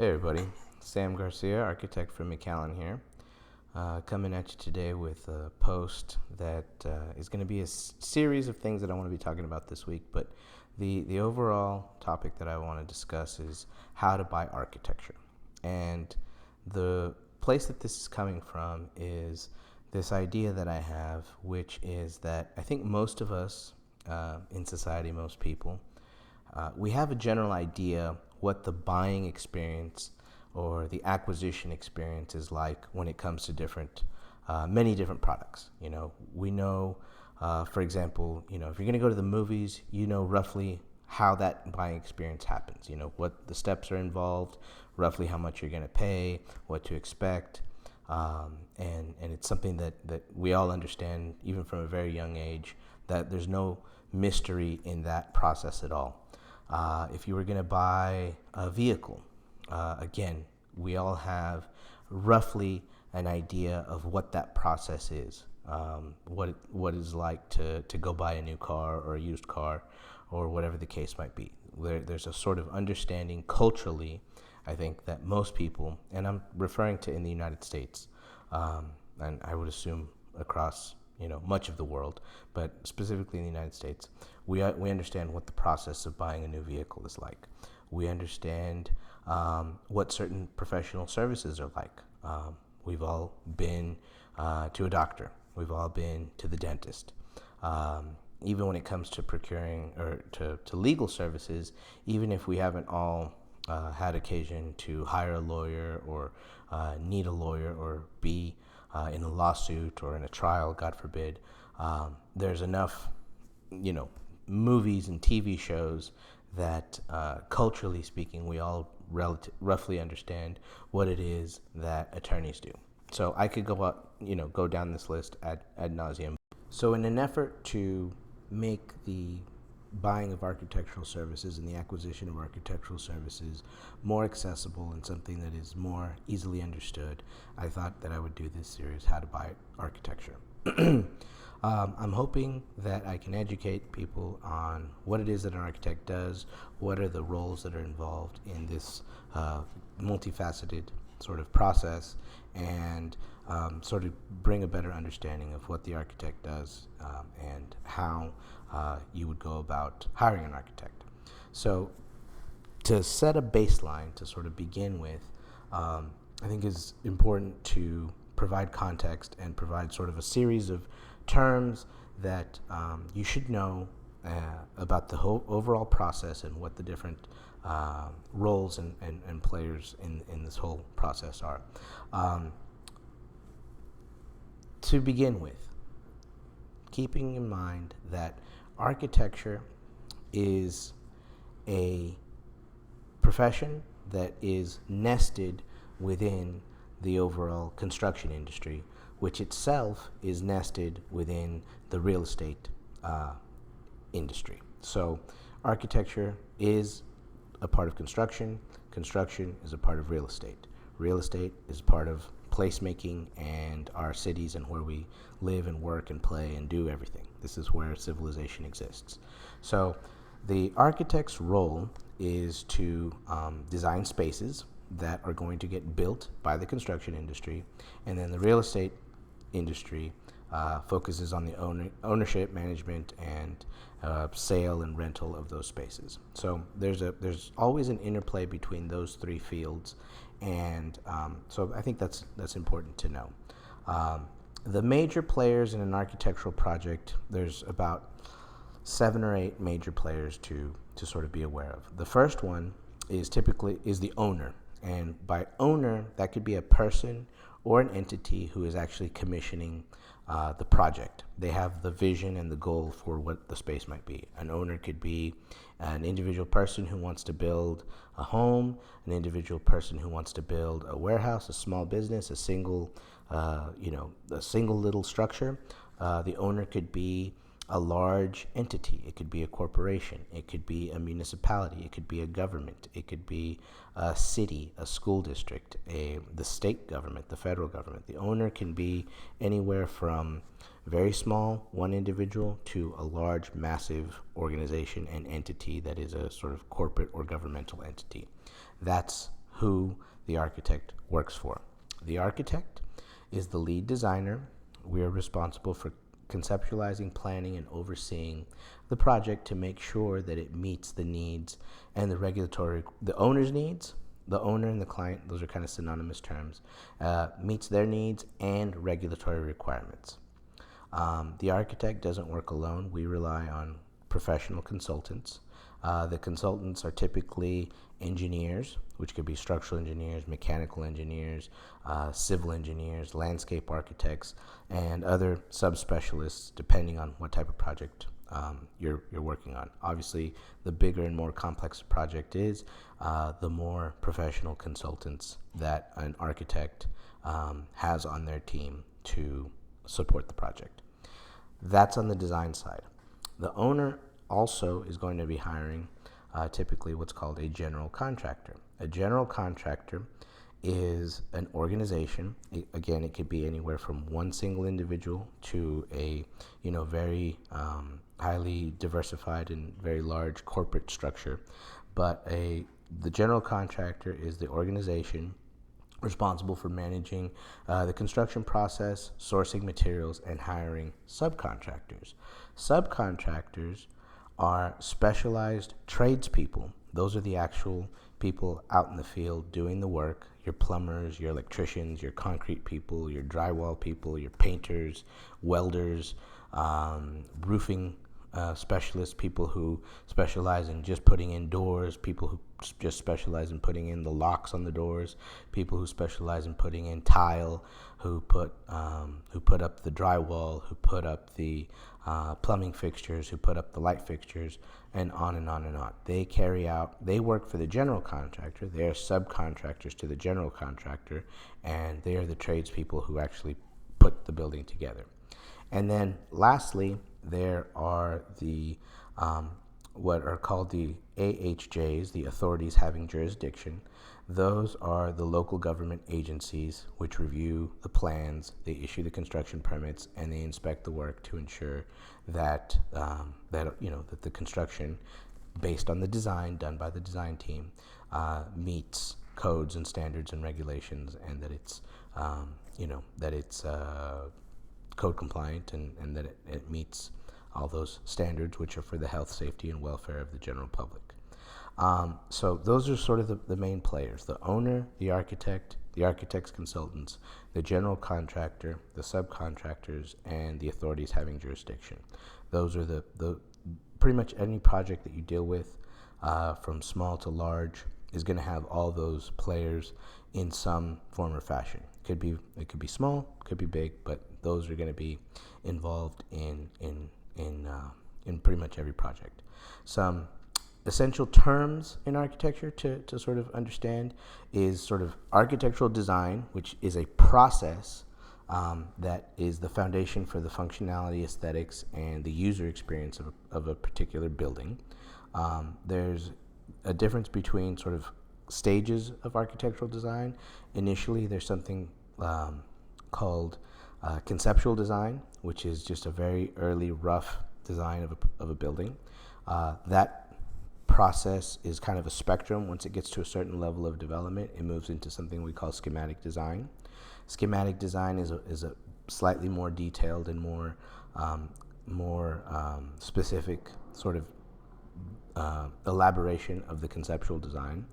Hey everybody, Sam Garcia, architect from McAllen here, coming at you today with a post that is going to be a series of things that I want to be talking about this week, but the overall topic that I want to discuss is how to buy architecture. And the place that this is coming from is this idea that I have, which is that I think most of us in society, most people, we have a general idea what the buying experience or the acquisition experience is like when it comes to many different products. We know, for example, if you're going to go to the movies, you know roughly how that buying experience happens. You know what the steps are involved, roughly how much you're going to pay, what to expect, and it's something that we all understand, even from a very young age, that there's no mystery in that process at all. If you were going to buy a vehicle, again, we all have roughly an idea of what that process is, what it's like to go buy a new car or a used car or whatever the case might be. There's a sort of understanding culturally, I think, that most people, and I'm referring to in the United States, and I would assume across much of the world, but specifically in the United States, we understand what the process of buying a new vehicle is like. We understand what certain professional services are like. We've all been to a doctor. We've all been to the dentist. Even when it comes to procuring or to legal services, even if we haven't all had occasion to hire a lawyer or need a lawyer or be in a lawsuit or in a trial, God forbid, there's enough, movies and TV shows that culturally speaking, we all roughly understand what it is that attorneys do. So I could go down this list ad nauseum. So in an effort to make the buying of architectural services and the acquisition of architectural services more accessible and something that is more easily understood, I thought that I would do this series, How to Buy Architecture. I'm hoping that I can educate people on what it is that an architect does, what are the roles that are involved in this multifaceted sort of process, and sort of bring a better understanding of what the architect does and how you would go about hiring an architect. So to set a baseline to sort of begin with, I think is important to provide context and provide sort of a series of terms that you should know about the whole overall process and what the different roles and players in this whole process are. To begin with, keeping in mind that architecture is a profession that is nested within the overall construction industry, which itself is nested within the real estate industry. So architecture is a part of construction. Construction is a part of real estate. Real estate is part of placemaking and our cities and where we live and work and play and do everything. This is where civilization exists. So the architect's role is to design spaces that are going to get built by the construction industry, and then the real estate industry focuses on the ownership, management, and sale and rental of those spaces. So there's always an interplay between those three fields, and so I think that's important to know. The major players in an architectural project, there's about 7 or 8 major players to sort of be aware of. The first one is typically the owner, and by owner, that could be a person or an entity who is actually commissioning the project. They have the vision and the goal for what the space might be. An owner could be an individual person who wants to build a home, an individual person who wants to build a warehouse, a small business, a single little structure. The owner could be a large entity. It could be a corporation. It could be a municipality. It could be a government. It could be a city, a school district, the state government, the federal government. The owner can be anywhere from very small, one individual, to a large, massive organization and entity that is a sort of corporate or governmental entity. That's who the architect works for. The architect is the lead designer. We are responsible for conceptualizing, planning, and overseeing the project to make sure that it meets the needs and the owner's needs. The owner and the client, those are kind of synonymous terms, meets their needs and regulatory requirements. The architect doesn't work alone. We rely on professional consultants. The consultants are typically engineers, which could be structural engineers, mechanical engineers, civil engineers, landscape architects, and other subspecialists, depending on what type of project you're working on. Obviously, the bigger and more complex a project is, the more professional consultants that an architect has on their team to support the project. That's on the design side. The owner also is going to be hiring typically what's called a general contractor. A general contractor is an organization. Again, it could be anywhere from one single individual to a very highly diversified and very large corporate structure. But the general contractor is the organization responsible for managing the construction process, sourcing materials, and hiring subcontractors. Subcontractors are specialized tradespeople. Those are the actual people out in the field doing the work. Your plumbers, your electricians, your concrete people, your drywall people, your painters, welders, roofing specialists, people who specialize in just putting in doors, people who just specialize in putting in the locks on the doors, people who specialize in putting in tile, who put up the drywall, who put up the plumbing fixtures, who put up the light fixtures, and on and on and on. They work for the general contractor. They are subcontractors to the general contractor, and they are the tradespeople who actually put the building together. And then lastly, there are the what are called the AHJs, the authorities having jurisdiction. Those are the local government agencies which review the plans, they issue the construction permits, and they inspect the work to ensure that that the construction, based on the design done by the design team, meets codes and standards and regulations, and that it's code compliant and that it meets all those standards, which are for the health, safety, and welfare of the general public. So those are sort of the main players: the owner, the architect's consultants, the general contractor, the subcontractors, and the authorities having jurisdiction. Those are the pretty much any project that you deal with, from small to large, is going to have all those players in some form or fashion. It could be small, could be big, but those are going to be involved in pretty much every project. Some essential terms in architecture to sort of understand is sort of architectural design, which is a process that is the foundation for the functionality, aesthetics, and the user experience of a particular building. There's a difference between sort of stages of architectural design. Initially, there's something called conceptual design, which is just a very early rough design of a building. That process is kind of a spectrum. Once it gets to a certain level of development, it moves into something we call schematic design. Schematic design is a slightly more detailed and more specific sort of elaboration of the conceptual design.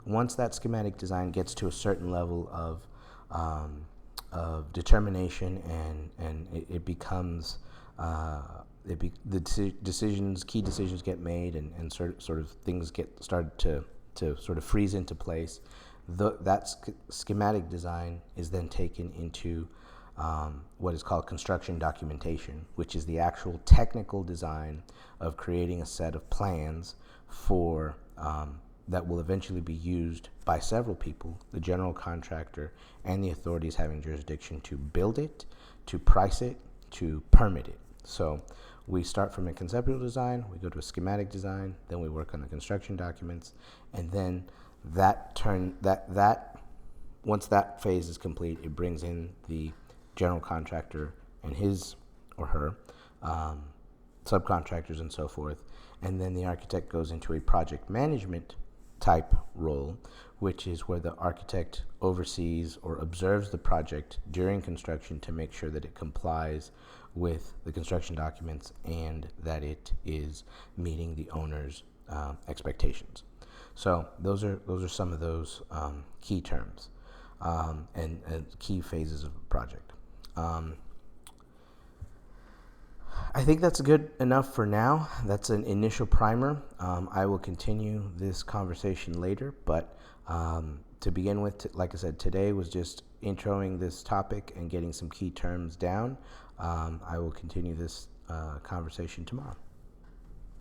Once that schematic design gets to a certain level of determination and it becomes key decisions get made and sort of things get started to sort of freeze into place. That schematic design is then taken into what is called construction documentation, which is the actual technical design of creating a set of plans for that will eventually be used by several people, the general contractor and the authorities having jurisdiction, to build it, to price it, to permit it. So we start from a conceptual design, we go to a schematic design, then we work on the construction documents, and then once that phase is complete, it brings in the general contractor and his or her subcontractors and so forth, and then the architect goes into a project management type role, which is where the architect oversees or observes the project during construction to make sure that it complies with the construction documents and that it is meeting the owner's expectations. So those are some of those key terms and key phases of a project. I think that's good enough for now. That's an initial primer. I will continue this conversation later, but to begin with, like I said, today was just introing this topic and getting some key terms down. I will continue this conversation tomorrow.